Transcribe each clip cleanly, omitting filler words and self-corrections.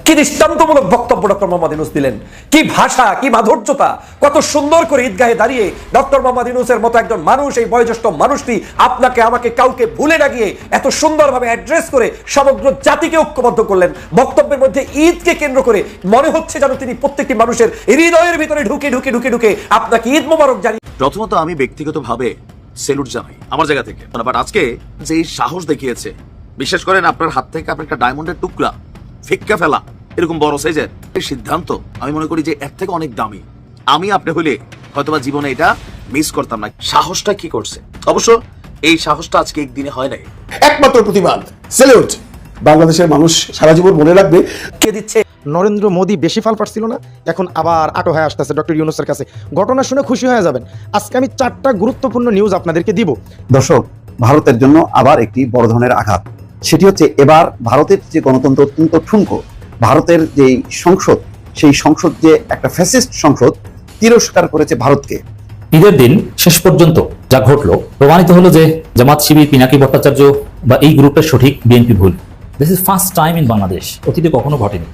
কি দৃষ্টান্তমূলক বক্তব্য ডক্টর মোহাম্মদ ইউনূস দিলেন, কি ভাষা, কি মাধুর্যতা, কত সুন্দর করে ঈদগাহে দাঁড়িয়ে ডক্টর মোহাম্মদ ইউনূসের মতো একজন মানুষ, এই বয়োজ্যেষ্ঠ মানুষটি আপনাকে আমাকে কাউকে ভুলে না গিয়ে এত সুন্দরভাবে অ্যাড্রেস করে সমগ্র জাতিকে ঐক্যবদ্ধ করলেন। বক্তব্যের মধ্যে ঈদকে কেন্দ্র করে মনে হচ্ছে যেন তিনি প্রত্যেকটি মানুষের হৃদয়ের ভিতরে ঢুকে ঢুকে ঢুকে ঢুকে আপনাকে ঈদ মোবারক জানিয়ে। প্রথমত আমি ব্যক্তিগতভাবে সেলুট জানাই আমার জায়গা থেকে, বাট আজকে যে সাহস দেখিয়েছে, বিশেষ করেন আপনার হাত থেকে আপনার একটা ডায়মন্ডের টুকরা ফিক্কা ফেলা, এরকম বড় সাইজের সিদ্ধান্ত আমি মনে করি যে এর থেকে অনেক দামি। আমি আপনি হইলে হয়তোবা জীবনে এটা মিস করতাম না। সাহসটা কি করছে, অবশ্য এই সাহসটা আজকে একদিনে হয় নাই। একমাত্র প্রতিবাদ সেলুট। বাংলাদেশের মানুষ সারা জীবন মনে রাখবে। কে দিচ্ছে? নরেন্দ্র মোদী বেশি ফাল পাচ্ছিল না, এখন আবার আটো হয়ে আসতেছে ডক্টর ইউনূসের কাছে। ঘটনা শুনে খুশি হয়ে যাবেন। আজকে আমি 4টা গুরুত্বপূর্ণ নিউজ আপনাদেরকে দিব। দর্শক, ভারতের জন্য আবার একটি বড় ধরনের আঘাত। সেটি হচ্ছে এবার ভারতের যে গণতন্ত্র অত্যন্ত ঠুনকো। ভারতের যে সংসদ, সেই সংসদ যে একটা ফ্যাসিস্ট সংসদ, তিরস্কার করেছে ভারতকে। ঈদের দিন শেষ পর্যন্ত যা ঘটলো, প্রমাণিত হলো যে জামাত শিবির, পিনাকি ভট্টাচার্য বা এই গ্রুপের সঠিক, বিএনপি ভুল। This is first time in Bangladesh, অতীতে কখনো ঘটেনি।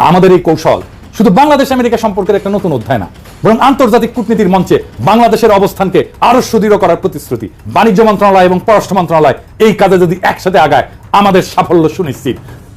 আমাদের এই কৌশল শুধু বাংলাদেশ আমেরিকা সম্পর্কের একটা নতুন অধ্যায় না, বরং আন্তর্জাতিক কূটনীতির মঞ্চে বাংলাদেশের অবস্থানকে আরো সুদৃঢ় করার প্রতিশ্রুতি। বাণিজ্য মন্ত্রণালয় এবং পররাষ্ট্র মন্ত্রণালয় এই কাজে যদি একসাথে আগায়, আমাদের সাফল্য সুনিশ্চিত।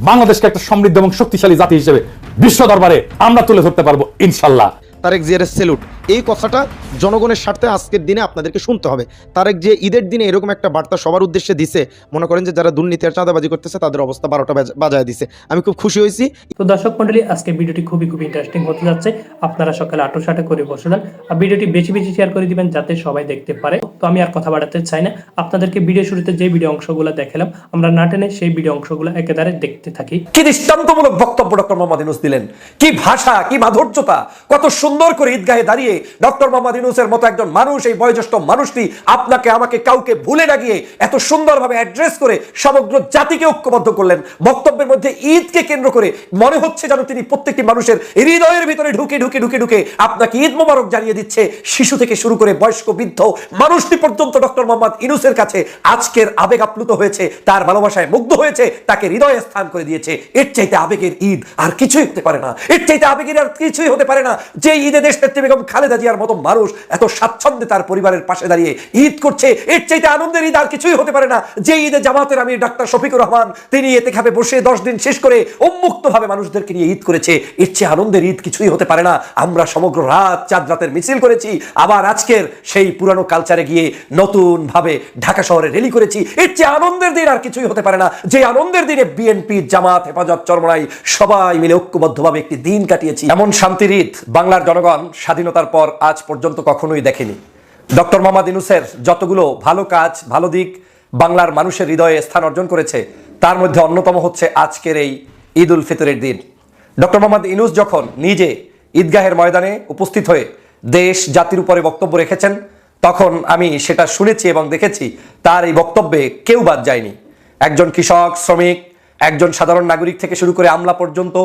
বাংলাদেশকে একটা সমৃদ্ধ এবং শক্তিশালী জাতি হিসেবে বিশ্ব দরবারে আমরা তুলে ধরতে পারবো ইনশাল্লাহ। তারেক জিয়ার সেলুট। এই কথাটা জনগণের স্বার্থে আজকের দিনে আপনাদেরকে শুনতে হবে। তারেক যে ঈদের দিনে এরকম একটা বার্তা সবার উদ্দেশ্যে দিছে, মনে করেন যে যারা দুর্নীতি আর চাঁদাবাজি করতেছে তাদের অবস্থা 12টা বাজায় দিছে। আমি খুব খুশি হয়েছি। তো দর্শক মন্ডলী, আজকে ভিডিওটি খুবই ইন্টারেস্টিং হতে যাচ্ছে। আপনারা সকালে আটোসাটে করে বসে যান আর ভিডিওটি বেশি বেশি শেয়ার করে দিবেন যাতে সবাই দেখতে পারে। তো আমি আর কথা বাড়াতে চাই না, আপনাদেরকে ভিডিও শুরুতে যে ভিডিও অংশগুলো দেখালাম আমরা না টেনে সেই ভিডিও অংশগুলো একেবারে দেখতে থাকি। কি দৃষ্টান্তমূলক বক্তব্য ডক্টর মোহাম্মদ ইউনূস দিলেন, কি ভাষা, কি মাধুর্যতা, কত সুন্দর করে ঈদগাহে দাঁড়িয়ে ডক্টর মোহাম্মদ ইউনূসের মতো একজন মানুষ, এই বয়োজ্যেষ্ঠ মানুষটি আপনাকে আমাকে কাউকে ভুলে না গিয়ে এত সুন্দরভাবে অ্যাড্রেস করে সমগ্র জাতিকে ঐক্যবদ্ধ করলেন। বক্তব্যের মধ্যে ঈদকে কেন্দ্র করে মনে হচ্ছে যেন তিনি প্রত্যেকটি মানুষের হৃদয়ের ভিতরে ঢুকে ঢুকে ঢুকে ঢুকে আপনাকে ঈদ মোবারক জানিয়ে দিচ্ছে। শিশু থেকে শুরু করে বয়স্ক বৃদ্ধ মানুষটি পর্যন্ত ডক্টর মোহাম্মদ ইউনূসের কাছে আজকের আবেগ আপ্লুত হয়েছে, তার ভালোবাসায় মুগ্ধ হয়েছে, তাকে হৃদয়ে স্থান করে দিয়েছে। এর চাইতে আবেগের ঈদ আর কিছুই হতে পারে না, এর চাইতে আবেগের আর কিছুই হতে পারে না। যে ঈদে দেশনেত্রী বেগম খালেদা জিয়ার মতো মানুষ এত স্বাচ্ছন্দ্যে তার পরিবারের পাশে দাঁড়িয়ে ঈদ করছে, এর চাইতে আনন্দের ঈদ আর কিছুই হতে পারে না। যে ঈদে জামাতের আমির ডাক্তার শফিকুর রহমান তিনি এতেকাফে বসে 10 দিন শেষ করে উন্মুক্ত ভাবে মানুষদেরকে নিয়ে ঈদ করেছে, এর চেয়ে আনন্দের ঈদ কিছুই হতে পারে না। আমরা সমগ্র রাত চাঁদ রাতের মিছিল করেছি, আবার আজকের সেই পুরানো কালচারে গিয়ে নতুন ভাবে ঢাকা শহরে র্যালি করেছি, এর চেয়ে আনন্দের দিন আর কিছুই হতে পারে না। যে আনন্দের দিনে বিএনপি, জামাত, হেফাজত, চরমনাই সবাই মিলে ঐক্যবদ্ধভাবে একটি দিন কাটিয়েছি। এমন শান্তির ঈদ বাংলার জনগণ স্বাধীনতার পর আজ পর্যন্ত কখনোই দেখেনি। ডক্টর মোহাম্মদ ইউনূসের যতগুলো ভালো কাজ, ভালো দিক বাংলার মানুষের হৃদয়ে স্থান অর্জন করেছে, তার মধ্যে অন্যতম হচ্ছে আজকের এই ঈদ উল ফিতরের দিন। ডক্টর মোহাম্মদ ইউনূস যখন নিজে ঈদগাহের ময়দানে উপস্থিত হয়ে দেশ জাতির উপরে বক্তব্য রেখেছেন, তখন আমি সেটা শুনেছি এবং দেখেছি তার এই বক্তব্যে কেউ বাদ যায়নি। একজন কৃষক, শ্রমিক, একজন সাধারণ নাগরিক থেকে শুরু করে আমলা পর্যন্ত,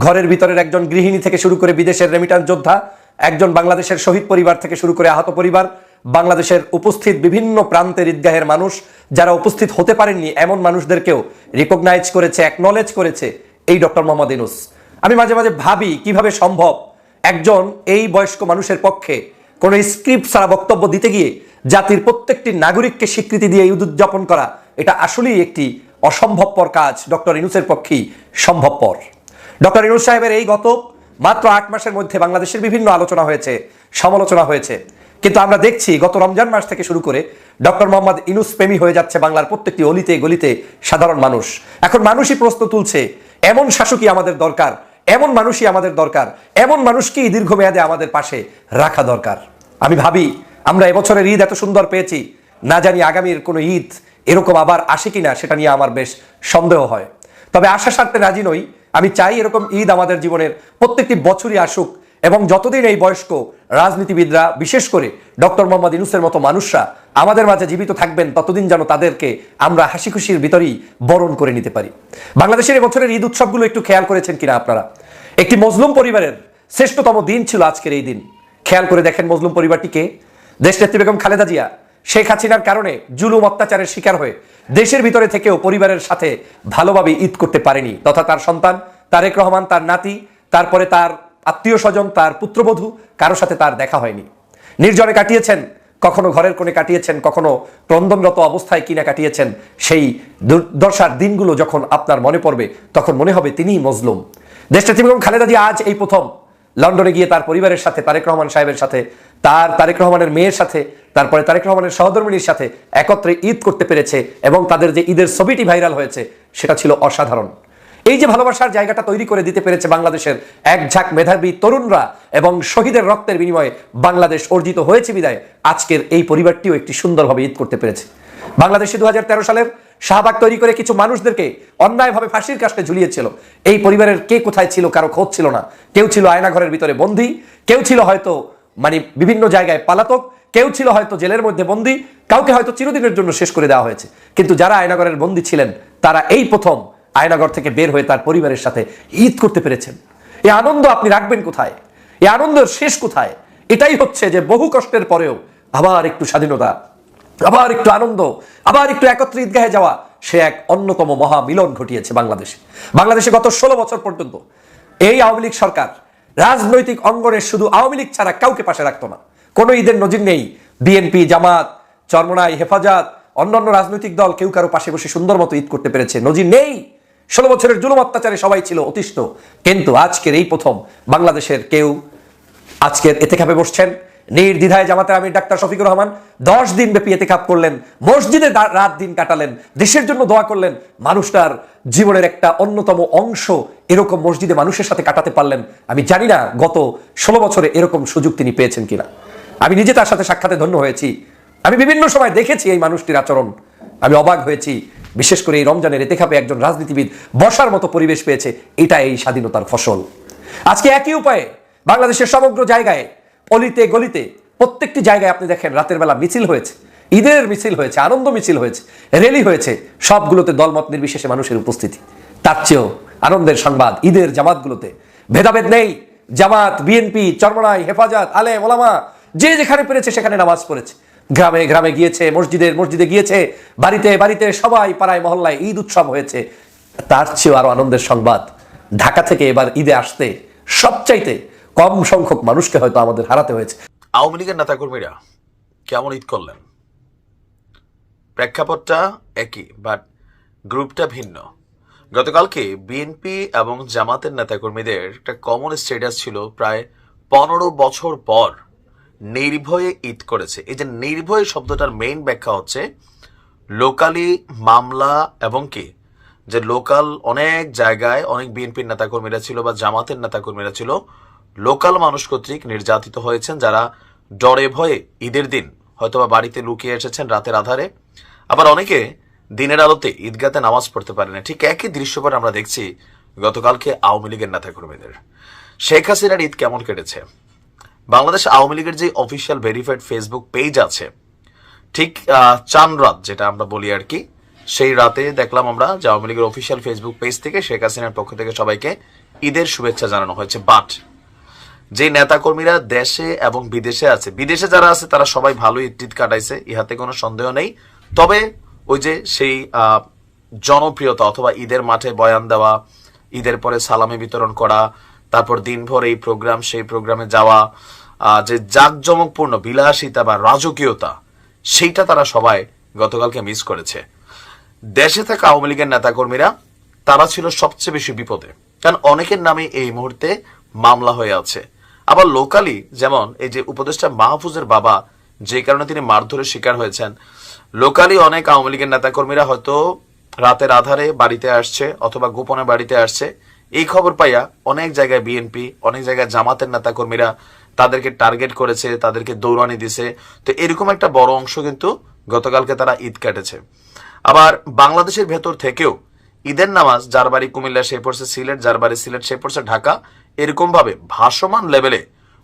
ঘরের ভিতরের একজন গৃহিণী থেকে শুরু করে বিদেশের রেমিটান্স যোদ্ধা, একজন বাংলাদেশের শহীদ পরিবার থেকে শুরু করে আহত পরিবার, বাংলাদেশের উপস্থিত বিভিন্ন প্রান্তের ঈদগাহের মানুষ, যারা উপস্থিত হতে পারেননি এমন মানুষদেরকেও রিকগনাইজ করেছে, অ্যাকনলেজ করেছে এই ডক্টর মোহাম্মদ ইউনূস। আমি মাঝে মাঝে ভাবি কিভাবে সম্ভব একজন এই বয়স্ক মানুষের পক্ষে কোনো স্ক্রিপ্ট ছাড়া বক্তব্য দিতে গিয়ে জাতির প্রত্যেকটি নাগরিককে স্বীকৃতি দিয়ে ঈদ উদযাপন করা। এটা আসলেই একটি অসম্ভবপর কাজ, ডক্টর ইউনূসের পক্ষেই সম্ভবপর। ডক্টর ইউনূস সাহেবের এই গত মাত্র 8 মাসের মধ্যে বাংলাদেশের বিভিন্ন আলোচনা হয়েছে, সমালোচনা হয়েছে, কিন্তু আমরা দেখছি গত রমজান মাস থেকে শুরু করে ডক্টর মোহাম্মদ ইউনূস প্রেমী হয়ে যাচ্ছে বাংলার প্রত্যেকটি অলিতে গলিতে সাধারণ মানুষ। এখন মানুষই প্রশ্ন তুলছে, এমন শাসকই আমাদের দরকার, এমন মানুষই আমাদের দরকার, এমন মানুষকেই দীর্ঘমেয়াদে আমাদের পাশে রাখা দরকার। আমি ভাবি আমরা এবছরের ঈদ এত সুন্দর পেয়েছি, না জানি আগামীর কোনো ঈদ এরকম আবার আসে কিনা, সেটা নিয়ে আমার বেশ সন্দেহ হয়। তবে আশা স্বার্থে রাজি নই। আমি চাই এরকম ঈদ আমাদের জীবনের প্রত্যেকটি বছরই আসুক, এবং যতদিন এই বয়স্ক রাজনীতিবিদরা, বিশেষ করে ডক্টর মোহাম্মদ ইউনূসের মতো মানুষরা আমাদের মাঝে জীবিত থাকবেন, ততদিন যেন তাদেরকে আমরা হাসি খুশির ভিতরেই বরণ করে নিতে পারি। বাংলাদেশের এবছরের ঈদ উৎসবগুলো একটু খেয়াল করেছেন কিনা আপনারা? একটি মজলুম পরিবারের শ্রেষ্ঠতম দিন ছিল আজকের এই দিন। খেয়াল করে দেখেন মজলুম পরিবারটিকে। দেশনেত্রী বেগম খালেদা জিয়া শেখ হাসিনার কারণে জুলুম অত্যাচারের শিকার হয়ে দেশের ভিতরে থেকেও পরিবারের সাথে ভালোভাবে ঈদ করতে পারেনি, তথা তার সন্তান তারেক রহমান, তার নাতি, তারপরে তার আত্মীয় স্বজন, তার পুত্রবধূ, কারো সাথে তার দেখা হয়নি। নির্জনে কাটিয়েছেন, কখনো ঘরের কোণে কাটিয়েছেন, কখনো ক্রন্দনরত অবস্থায় কিনা কাটিয়েছেন। সেই দুর্দশার দিনগুলো যখন আপনার মনে পড়বে তখন মনে হবে তিনিই মজলুম। দেশনেত্রী বেগম খালেদা জিয়া আজ এই প্রথম লন্ডনে গিয়ে তার পরিবারের সাথে, তারেক রহমান সাহেবের সাথে, তারেক রহমানের মেয়ের সাথে, তারপরে তারেক রহমানের সহধর্মিণীর সাথে একত্রে ঈদ করতে পেরেছে এবং তাদের যে ঈদের ছবিটি ভাইরাল হয়েছে সেটা ছিল অসাধারণ। এই যে ভালোবাসার জায়গাটা তৈরি করে দিতে পেরেছে বাংলাদেশের এক ঝাঁক মেধাবী তরুণরা এবং শহীদের রক্তের বিনিময়ে বাংলাদেশ অর্জিত হয়েছে বিদায় আজকের এই পরিবারটিও একটি সুন্দরভাবে ঈদ করতে পেরেছে। বাংলাদেশে 2013 সালের শাহবাগ তৈরি করে কিছু মানুষদেরকে অন্যায়ভাবে ফাঁসির কাস্টে ঝুলিয়েছিল। এই পরিবারের কে কোথায় ছিল কারো খোঁজ ছিল না। কেউ ছিল আয়নাঘরের ভিতরে বন্দী, কেউ ছিল হয়তো বিভিন্ন জায়গায় পালাতক, কেউ ছিল হয়তো জেলের মধ্যে বন্দী, কাউকে হয়তো চিরদিনের জন্য শেষ করে দেওয়া হয়েছে। কিন্তু যারা আয়নাঘরের বন্দী ছিলেন তারা এই প্রথম আয়নাঘর থেকে বের হয়ে তার পরিবারের সাথে ঈদ করতে পেরেছেন। এই আনন্দ আপনি রাখবেন কোথায়? এই আনন্দের শেষ কোথায়? এটাই হচ্ছে যে বহু কষ্টের পরেও আবার একটু স্বাধীনতা, আবার একটু আনন্দ, আবার একটু একত্রে ঈদগাহে যাওয়া, সে এক অন্যতম মহা মিলন ঘটিয়েছে বাংলাদেশে গত 16 বছর পর্যন্ত এই আওয়ামী লীগ সরকার রাজনৈতিক অঙ্গনে শুধু আওয়ামী লীগ ছাড়া কাউকে পাশে রাখতো না। কোনো ঈদের নজির নেই। বিএনপি, জামাত, চরমনাই, হেফাজত, অন্যান্য রাজনৈতিক দল কেউ কারো পাশে বসে সুন্দর মতো ঈদ করতে পেরেছে, নজির নেই। 16 বছরের জুলুম অত্যাচারে সবাই ছিল অতিষ্ঠ। কিন্তু আজকের এই প্রথম বাংলাদেশের কেউ আজকের এতেকাপে বসছেন। নির্দ্বিধায় জামাতের আমির ডাক্তার শফিকুর রহমান 10 দিন ব্যাপী এতেকাপ করলেন, মসজিদে রাত দিন কাটালেন, দেশের জন্য দোয়া করলেন। মানুষটার জীবনের একটা অন্যতম অংশ এরকম মসজিদে মানুষের সাথে কাটাতে পারলেন। আমি জানি না গত 16 বছরে এরকম সুযোগ তিনি পেয়েছেন কিনা। আমি নিজে তার সাথে সাক্ষাতে ধন্য হয়েছি। আমি বিভিন্ন সময় দেখেছি এই মানুষটির আচরণ, আমি অবাক হয়েছি। বিশেষ করে এই রমজানের এতেকাপে একজন রাজনীতিবিদ বসার মতো পরিবেশ পেয়েছে, এটা এই স্বাধীনতার ফসল। আজকে একই উপায়ে বাংলাদেশের সমগ্র জায়গায়, অলিতে গলিতে, প্রত্যেকটি জায়গায় আপনি দেখেন রাতের বেলা মিছিল হয়েছে, ঈদের মিছিল হয়েছে, আনন্দ মিছিল হয়েছে, র্যালি হয়েছে, সবগুলোতে দলমত নির্বিশেষে মানুষের উপস্থিতি। তার চেয়েও আনন্দের সংবাদ, ঈদের জামাতগুলোতে ভেদাভেদ নেই। জামাত, বিএনপি, চরমনাই, হেফাজত, আলেম, ওলামা যে যেখানে পেরেছে সেখানে নামাজ পড়েছে, গ্রামে গ্রামে গিয়েছে, মসজিদে গিয়েছে, বাড়িতে বাড়িতে, সবাই পাড়ায় মহল্লায় ঈদ উৎসব হয়েছে। তার চেয়েও আরো আনন্দের সংবাদ, ঢাকা থেকে এবার ঈদে আসতে সবচাইতে কম সংখ্যক মানুষকে হয়তো আমাদের হারাতে হয়েছে। আওয়ামী লীগের নেতাকর্মীরা কেমন ঈদ করলেন? প্রেক্ষাপটটা একই, বাট গ্রুপটা ভিন্ন। গতকালকে বিএনপি এবং জামাতের নেতাকর্মীদের একটা কমন স্ট্যাটাস ছিল, প্রায় 15 বছর পর নির্ভয়ে ঈদ করেছে। এই যে নির্ভয় শব্দটার মেইন ব্যাখ্যা হচ্ছে লোকালি মামলা, এবং কি যে লোকাল অনেক জায়গায় অনেক বিএনপির নেতাকর্মীরা ছিল বা জামাতের নেতাকর্মীরা ছিল, লোকাল মানুষ কর্তৃক নির্যাতিত হয়েছেন, যারা ডরে ভয়ে ঈদের দিন হয়তোবা বাড়িতে লুকিয়ে এসেছেন রাতের আধারে। আবার অনেকে দিনের আলোতে ঈদগাতে নামাজ পড়তে পারে না। ঠিক একই দৃশ্যপট আমরা দেখছি গতকালকে আওয়ামী লীগের নেতাকর্মীদের। শেখ হাসিনার ঈদ কেমন কেটেছে? বাংলাদেশ আওয়ামী লীগের যে অফিসিয়াল ভেরিফাইড ফেসবুক পেজ আছে, ঠিক চান রাত যেটা আমরা বলি আর কি, সেই রাতে দেখলাম আমরা যে আওয়ামী লীগের অফিসিয়াল ফেসবুক পেজ থেকে শেখ হাসিনার পক্ষ থেকে সবাইকে ঈদের শুভেচ্ছা জানানো হয়েছে। বাট যে নেতাকর্মীরা দেশে এবং বিদেশে আছে, বিদেশে যারা আছে তারা সবাই ভালো ঈদ কাটাইছে, ইহাতে কোনো সন্দেহ নেই। তবে ওই যে সেই জনপ্রিয়তা অথবা ঈদের মাঠে বয়ান দেওয়া, ঈদের পরে সালামি বিতরণ করা, তারপর দিনভর এই প্রোগ্রাম সেই প্রোগ্রামে যাওয়া, যে জাঁকজমকপূর্ণ বিলাসিতা বা রাজকীয়তা, সেইটা তারা সবাই গতকালকে মিস করেছে। দেশে থাকা আওয়ামী লীগের নেতাকর্মীরা তারা ছিল সবচেয়ে বেশি বিপদে, কারণ অনেকের নামে এই মুহূর্তে মামলা হয়ে আছে। আবার লোকালি যেমন এই যে উপদেষ্টা মাহফুজের বাবা, যে কারণে তিনি মারধরের শিকার হয়েছেন, লোকালি অনেক আওয়ামী লীগের নেতাকর্মীরা হয়তো রাতের আধারে বাড়িতে আসছে অথবা গোপনে বাড়িতে আসছে। এই খবর পাইয়া অনেক জায়গায় বিএনপি, অনেক জায়গায় জামাতের নেতাকর্মীরা তাদেরকে টার্গেট করেছে, তাদেরকে দৌড়ানি দিছে। তো এরকম একটা বড় অংশ কিন্তু গতকালকে তারা ঈদ কাটেছে। আবার বাংলাদেশের ভেতর থেকেও ঈদের নামাজ যার বাড়ি কুমিল্লা সে পড়ছে সিলেট, যার বাড়ি সিলেট সে পড়ছে ঢাকা, এরকম ভাবে ভাসমান লেভেলে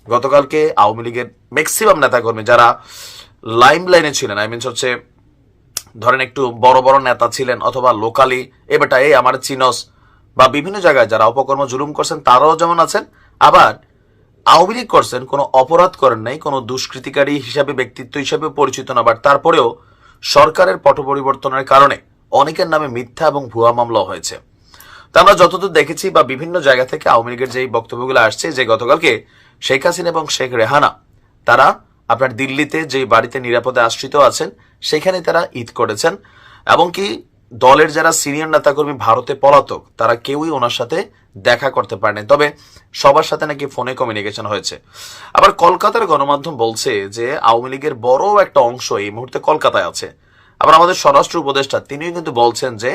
গতকালকে আওয়ামী লীগের ম্যাক্সিমাম নেতাকর্মী যারা লাইম লাইনে ছিলেন, আই মিনস হচ্ছে ধরেন একটু বড় বড় নেতা ছিলেন অথবা লোকালি এ বেটা এই আমার চিনস বা বিভিন্ন জায়গায় যারা অপকর্ম জুলুম করছেন তারাও যেমন আছেন। আবার আওয়ামী লীগ করছেন, কোনো অপরাধ করেন নাই, কোনো দুষ্কৃতিকারী হিসাবে ব্যক্তিত্ব হিসাবে পরিচিত না, বাট তারপরেও সরকারের পট পরিবর্তনের কারণে অনেকের নামে মিথ্যা এবং ভুয়া মামলা হয়েছে। তা আমরা যতদূর দেখেছি বা বিভিন্ন জায়গা থেকে আওয়ামী লীগের যে বক্তব্যগুলো আসছে, যে গতকালকে শেখ হাসিনা এবং শেখ রেহানা তারা আপনার দিল্লিতে যে বাড়িতে নিরাপদে আশ্রিত আছেন সেখানে তারা ঈদ করেছেন, এবং কি দলের যারা সিনিয়র নেতাকর্মী ভারতে পলাতক তারা কেউই ওনার সাথে দেখা করতে পারেনি, তবে সবার সাথে নাকি ফোনে কমিউনিকেশন হয়েছে। আবার কলকাতার গণমাধ্যম বলছে যে আওয়ামী লীগের বড় একটা অংশ এই মুহূর্তে কলকাতায় আছে। আবার আমাদের স্বরাষ্ট্র উপদেষ্টা তিনিও কিন্তু বলছেন যে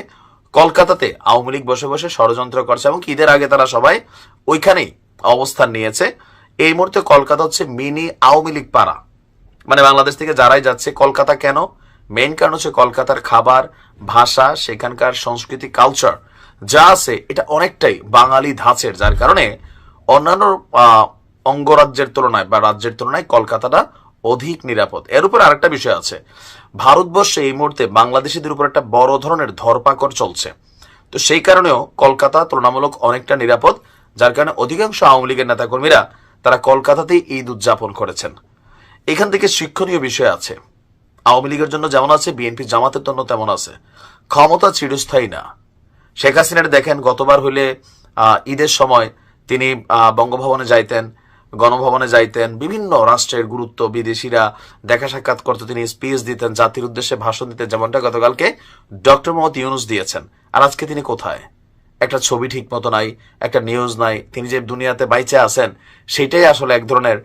কলকাতাতে আওয়ামী লীগ বসে বসে ষড়যন্ত্র করছে, এবং ঈদের আগে তারা সবাই ওইখানেই অবস্থান নিয়েছে। এই মুহূর্তে কলকাতা হচ্ছে মিনি আওয়ামী লীগ পাড়া, মানে বাংলাদেশ থেকে যারাই যাচ্ছে কলকাতা কেন, মেইন কারণ হচ্ছে কলকাতার খাবার, ভাষা, সেখানকার সংস্কৃতি, কালচার যা আছে এটা অনেকটাই বাঙালি ধাঁচের, যার কারণে অন্যান্য অঙ্গরাজ্যের তুলনায় বা রাজ্যের তুলনায় কলকাতাটা অধিক নিরাপদ। এর উপর আরেকটা বিষয় আছে, ভারতবর্ষে এই মুহূর্তে বাংলাদেশিদের উপর একটা বড় ধরনের ধরপাকড় চলছে, তো সেই কারণেও কলকাতা তুলনামূলক অনেকটা নিরাপদ, যার কারণে অধিকাংশ আওয়ামী লীগের নেতাকর্মীরা তারা কলকাতাতেই ঈদ উদযাপন করেছেন। এখান থেকে শিক্ষণীয় বিষয় আছে, আওয়ামী লীগের জন্য যেমন আছে বিএনপি জামাতের জন্য তেমন আছে। ক্ষমতা চিরস্থায়ী না। শেখ হাসিনার দেখেন গতবার হলে ঈদের সময় তিনি বঙ্গভবনে যাইতেন, গণভবনে যাইতেন, বিভিন্ন রাষ্ট্রের গুরুত্ব বিদেশিরা দেখা সাক্ষাৎ করতে তিনি স্পিচ দিতেন, জাতির উদ্দেশ্যে ভাষণ দিতেন, যেমনটা গতকালকে ডক্টর মোহাম্মদ ইউনূস দিয়েছেন। আর আজকে তিনি কোথায়? একটা ছবি ঠিক মতো নাই, একটা নিউজ নাই, তিনি যে দুনিয়াতে বাইচে আছেন সেটাই আসলে এক ধরনের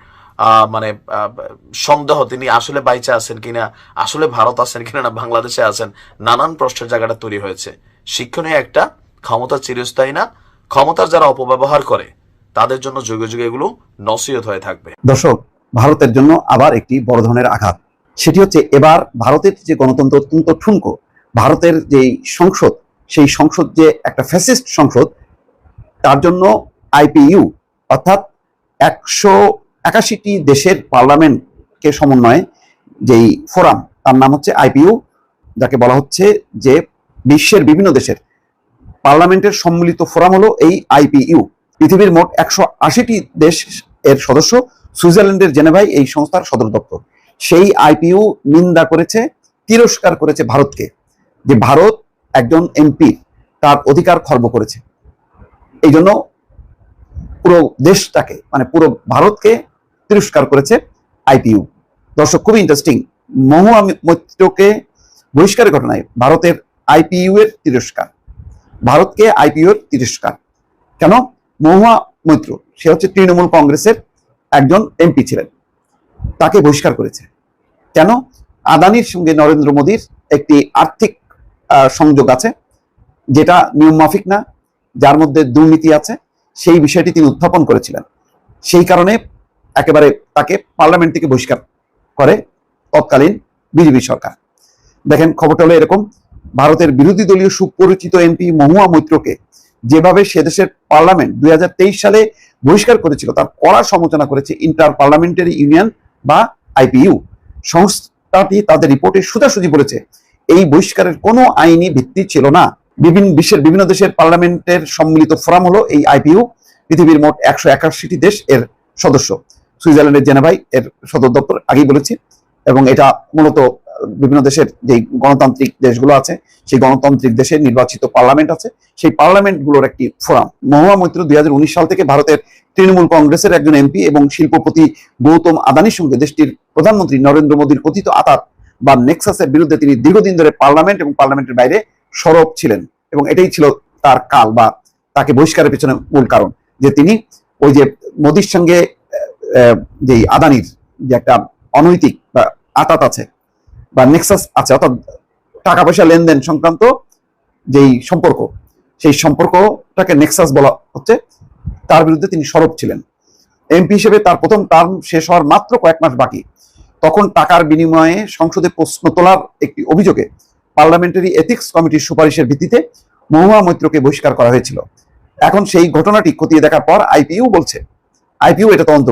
মানে সন্দেহ, তিনি আসলে বাইচে আছেন কিনা, আসলে ভারত আছেন কিনা, না বাংলাদেশে আছেন, নানান প্রশ্নের জায়গাটা তৈরি হয়েছে। শিক্ষণীয় একটা, ক্ষমতা চিরস্থায়ী না, ক্ষমতার যারা অপব্যবহার করে তাদের জন্য যুগে যুগে এগুলো নসিহত হয়ে থাকবে। দর্শক, ভারতের জন্য আবার একটি বড় ধরনের আঘাত, সেটি হচ্ছে এবার ভারতের যে গণতন্ত্র অত্যন্ত ঠুনকো, ভারতের যে সংসদ, সেই সংসদ যে একটা ফ্যাসিস্ট সংসদ, তার জন্য আইপিইউ অর্থাৎ 181টি দেশের পার্লামেন্টকে সমন্বয়ে যেই ফোরাম, তার নাম হচ্ছে আইপিইউ, যাকে বলা হচ্ছে যে বিশ্বের বিভিন্ন দেশের পার্লামেন্টের সম্মিলিত ফোরাম হলো এই আইপিইউ। পৃথিবীর মোট 180টি দেশ এর সদস্য, সুইজারল্যান্ডের জেনেভায় এই সংস্থার সদর দপ্তর। সেই আইপিইউ নিন্দা করেছে, তিরস্কার করেছে ভারতকে, যে ভারত একজন এমপি তার অধিকার খর্ব করেছে। এই জন্য পুরো দেশটাকে, মানে পুরো ভারতকে তিরস্কার করেছে আইপিইউ। দর্শক, খুবই ইন্টারেস্টিং, মহুয়া মৈত্রকে বহিষ্কারের ঘটনায় ভারতের আইপিইউ এর তিরস্কার, ভারতকে আইপিইউ এর তিরস্কার কেন? মহুয়া মৈত্র, সে হচ্ছে তৃণমূল কংগ্রেসের একজন এমপি ছিলেন, তাকে বহিষ্কার করেছে কেন? আদানির সঙ্গে নরেন্দ্র মোদীর একটি আর্থিক সংযোগ আছে, যেটা নিয়ম মাফিক না, যার মধ্যে দুর্নীতি আছে, সেই বিষয়টি তিনি উত্থাপন করেছিলেন। সেই কারণে একেবারে তাকে পার্লামেন্ট থেকে বহিষ্কার করে তৎকালীন বিজেপি সরকার। দেখেন, খবরটা হলো এরকম, ভারতের বিরোধী দলীয় সুপরিচিত এমপি মহুয়া মৈত্রকে যেভাবে সে দেশের পার্লামেন্ট 2023 সালে বহিষ্কার করেছিল, তার কড়া সমালোচনা করেছে ইন্টার পার্লামেন্টারি ইউনিয়ন বা আইপিইউ। সংস্থাটি তাদের রিপোর্টে সোজাসুজি বলেছে এই বহিষ্কারের কোনো আইনি ভিত্তি ছিল না। বিশ্বের বিভিন্ন দেশের পার্লামেন্টের সম্মিলিত ফোরাম হলো এই আইপিইউ। পৃথিবীর মোট 181টি দেশ এর সদস্য, সুইজারল্যান্ডের জেনেভায় এর সদর দপ্তর, আগেই বলেছি, এবং এটা মূলত বিভিন্ন দেশের যে গণতান্ত্রিক দেশগুলো আছে, সেই গণতান্ত্রিক দেশের নির্বাচিত পার্লামেন্ট আছে, সেই পার্লামেন্টগুলোর একটি ফোরাম। মহুয়া মৈত্র 2019 সাল থেকে ভারতের তৃণমূল কংগ্রেসের একজন এমপি এবং শিল্পপতি গৌতম আদানির সঙ্গে দেশটির প্রধানমন্ত্রী নরেন্দ্র মোদীর কথিত আতাত বা নেক্সাসের বিরুদ্ধে তিনি দীর্ঘদিন ধরে পার্লামেন্ট এবং পার্লামেন্টের বাইরে সরব ছিলেন, এবং এটাই ছিল তার কাল বা তাকে বহিষ্কারের পিছনে মূল কারণ, যে তিনি ওই যে মোদীর সঙ্গে যে আদানির যে একটা অনৈতিক বা আতাত আছে বা নেক্সাস আছে, অর্থাৎ টাকা পয়সা লেনদেন সংক্রান্ত যেই সম্পর্ক, সেই সম্পর্কটাকে নেক্সাস বলা হচ্ছে, তার বিরুদ্ধে তিনি সরব ছিলেন। এমপি হিসেবে তার প্রথম টার্ম শেষ হওয়ার মাত্র কয়েক মাস বাকি, তখন টাকার বিনিময়ে সংসদে প্রশ্ন তোলার একটি অভিযোগে পার্লামেন্টারি এথিক্স কমিটির সুপারিশের ভিত্তিতে মহুয়া মৈত্রকে বহিষ্কার করা হয়েছিল। এখন সেই ঘটনাটি খতিয়ে দেখার পর আইপিইউ এটা তদন্ত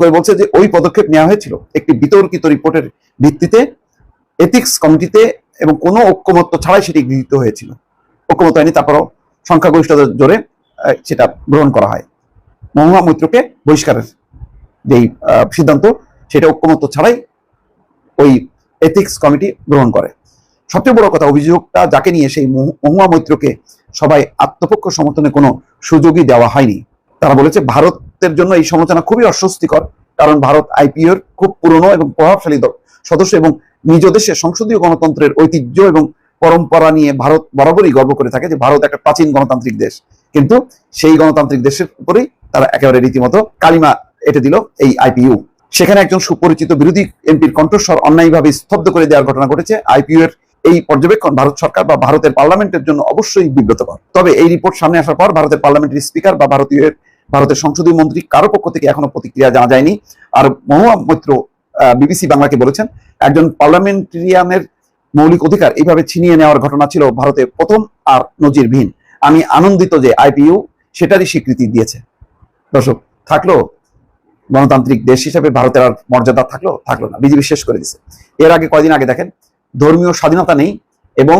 করে বলছে যে ওই পদক্ষেপ নেওয়া হয়েছিল একটি বিতর্কিত রিপোর্টের ভিত্তিতে এথিক্স কমিটিতে, এবং কোনো ঐক্যমত্য ছাড়াই সেটি গৃহীত হয়েছিল। ঐক্যমত হয়নি, তারপরও সংখ্যাগরিষ্ঠতার জোরে সেটা গ্রহণ করা হয়। মহুয়া মৈত্রকে বহিষ্কারের যেই সিদ্ধান্ত, সেটা ঐক্যমত্য ছাড়াই ওই এথিক্স কমিটি গ্রহণ করে। সবচেয়ে বড় কথা, অভিযোগটা যাকে নিয়ে, সেই মহুয়া মৈত্রকে সবাই আত্মপক্ষ সমর্থনে কোনো সুযোগই দেওয়া হয়নি। তারা বলেছে ভারতের জন্য এই সমালোচনা খুবই অস্বস্তিকর, কারণ ভারত আইপিওর খুব পুরনো এবং প্রভাবশালী সদস্য এবং নিজ দেশের সংসদীয় গণতন্ত্রের ঐতিহ্য এবং পরম্পরা নিয়ে ভারত বরাবরই গর্ব করে থাকে যে ভারত একটা প্রাচীন গণতান্ত্রিক দেশ। কিন্তু সেই গণতান্ত্রিক দেশের উপরেই তারা একেবারে রীতিমতো কালিমা এঁটে দিল এই আইপিইউ। সেখানে একজন সুপরিচিত বিরোধী এমপির কণ্ঠস্বর অন্যায়ভাবে স্তব্ধ করে দেওয়ার ঘটনা ঘটেছে। আইপিইউ এর এই পর্যবেক্ষণ ভারত সরকার বা ভারতের পার্লামেন্টের জন্য অবশ্যই বিব্রতকর। তবে এই রিপোর্ট সামনে আসার পর ভারতের পার্লামেন্টারি স্পিকার বা ভারতের সংসদীয় মন্ত্রী কারো পক্ষ থেকে এখনো প্রতিক্রিয়া জানা যায়নি। আর মহুয়া মৈত্র বিবিসি বাংলাকে বলেছেন, একজন পার্লামেন্টারিয়ানের মৌলিক অধিকার এইভাবে ছিনিয়ে নেওয়ার ঘটনা ছিল ভারতে প্রথম আর নজিরবিহীন। আমি আনন্দিত যে আইপিইউ সেটারই স্বীকৃতি দিয়েছে। দর্শক, থাকলো গণতান্ত্রিক দেশ হিসেবে ভারতের আর মর্যাদা থাকলো না, বিজেপি শেষ করে দিচ্ছে। এর আগে কয়দিন আগে দেখেন, ধর্মীয় স্বাধীনতা নেই এবং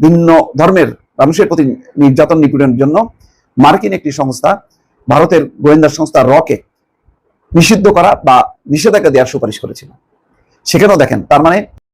ভিন্ন ধর্মের মানুষের প্রতি নির্যাতন নিপীড়নের জন্য মার্কিন একটি সংস্থা ভারতের গোয়েন্দা সংস্থা রকে নিষিদ্ধ করা বা নিষেধাজ্ঞা দেওয়ার সুপারিশ করেছিল। সেখানেও দেখেন, তার মানে